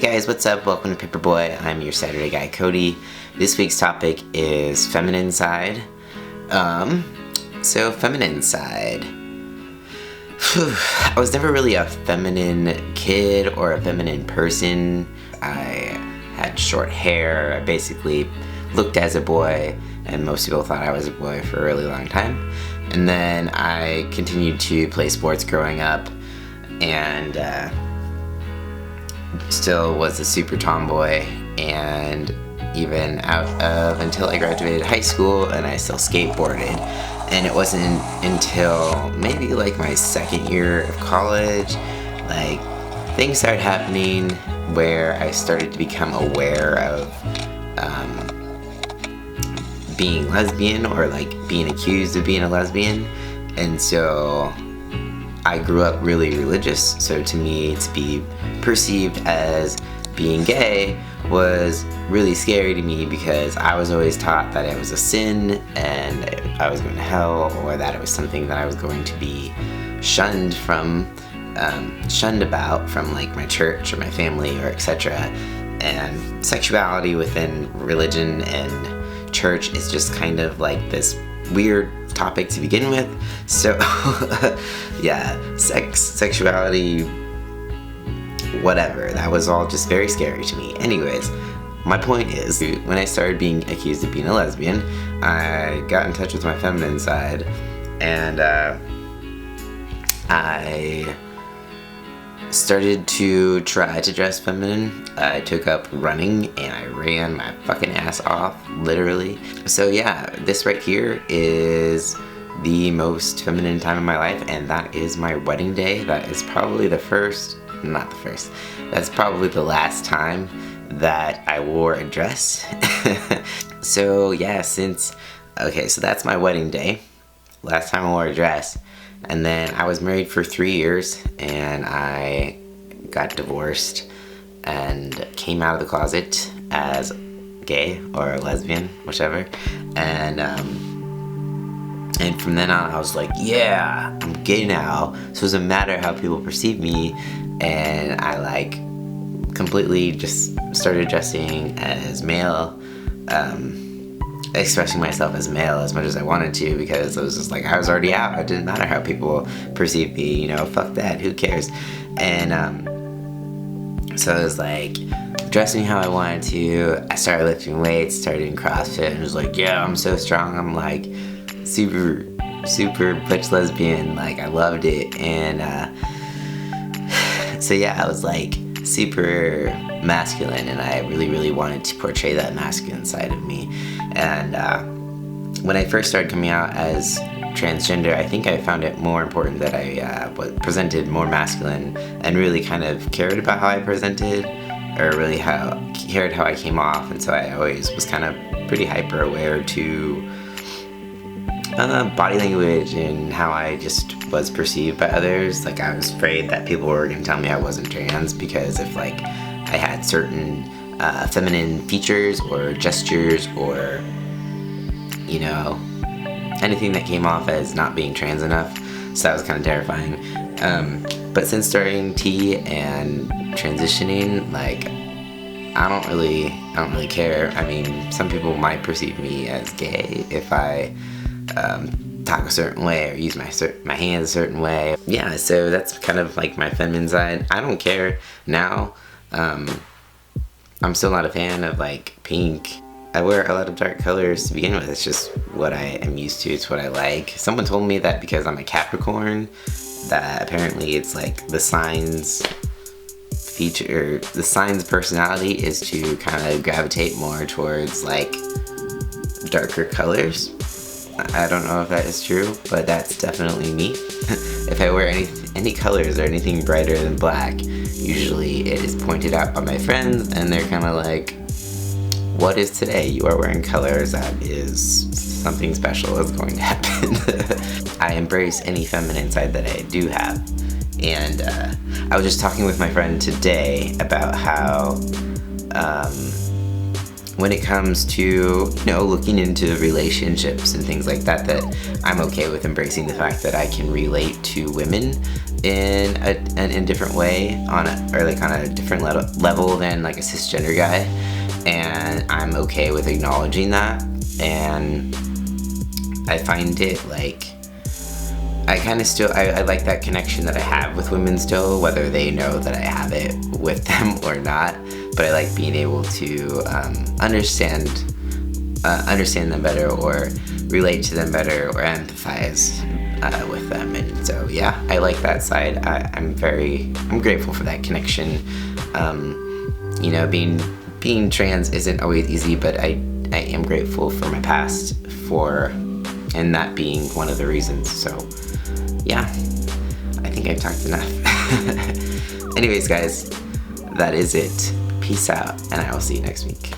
guys, what's up? Welcome to Paperboy. I'm your Saturday guy, Cody. This week's topic is feminine side. So feminine side. I was never really a feminine kid or a feminine person. I had short hair. I basically looked as a boy, and most people thought I was a boy for a really long time. And then I continued to play sports growing up, and still was a super tomboy, and even out of until I graduated high school, and I still skateboarded. And it wasn't until maybe like my second year of college, like things started happening where I started to become aware of being lesbian, or like being accused of being a lesbian. And so I grew up really religious, so to me to be perceived as being gay was really scary to me, because I was always taught that it was a sin and I was going to hell, or that it was something that I was going to be shunned about from like my church or my family or etc. And sexuality within religion and church is just kind of like this weird topic to begin with. So yeah, sexuality, whatever, that was all just very scary to me. Anyways, my point is, when I started being accused of being a lesbian, I got in touch with my feminine side, and I started to try to dress feminine. I took up running, and I ran my fucking ass off, literally. So yeah, this right here is the most feminine time of my life, and that is my wedding day. That is probably that's probably the last time that I wore a dress. So yeah, so that's my wedding day, last time I wore a dress. And then I was married for 3 years, and I got divorced and came out of the closet as gay or lesbian, whichever. And from then on I was like, yeah, I'm gay now, so it doesn't matter how people perceive me. And I like completely just started dressing as male, expressing myself as male as much as I wanted to, because I was just like, I was already out. It didn't matter how people perceive me, you know, fuck that, who cares? And so I was like dressing how I wanted to. I started lifting weights, started doing CrossFit, and was like, yeah, I'm so strong. I'm like super butch lesbian. Like, I loved it. And so yeah, I was like super masculine, and I really wanted to portray that masculine side of me. And when I first started coming out as transgender, I think I found it more important that I presented more masculine, and really kind of cared about how I presented, or really cared how I came off. And so I always was kind of pretty hyper aware to body language and how I just was perceived by others. Like, I was afraid that people were going to tell me I wasn't trans, because if like I had certain feminine features or gestures, or you know, anything that came off as not being trans enough. So that was kind of terrifying. But since starting T and transitioning, like, I don't really care. I mean, some people might perceive me as gay if I talk a certain way or use my hands a certain way. Yeah, so that's kind of like my feminine side. I don't care now. I'm still not a fan of like pink. I wear a lot of dark colors to begin with. It's just what I am used to. It's what I like. Someone told me that because I'm a Capricorn, that apparently it's like the sign's personality is to kind of gravitate more towards like darker colors. I don't know if that is true, but that's definitely me. If I wear any colors or anything brighter than black, usually it is pointed out by my friends, and they're kind of like, what is today? You are wearing colors. That is something special is going to happen. I embrace any feminine side that I do have. And I was just talking with my friend today about how when it comes to, you know, looking into relationships and things like that, that I'm okay with embracing the fact that I can relate to women in a different way, on a different level than like a cisgender guy, and I'm okay with acknowledging that. And I find it like, I kind of still, I like that connection that I have with women still, whether they know that I have it with them or not. But I like being able to understand them better, or relate to them better, or empathize with them. And so, yeah, I like that side. I'm grateful for that connection. You know, being trans isn't always easy, but I am grateful for my past, and that being one of the reasons. So, yeah, I think I've talked enough. Anyways, guys, that is it. Peace out, and I will see you next week.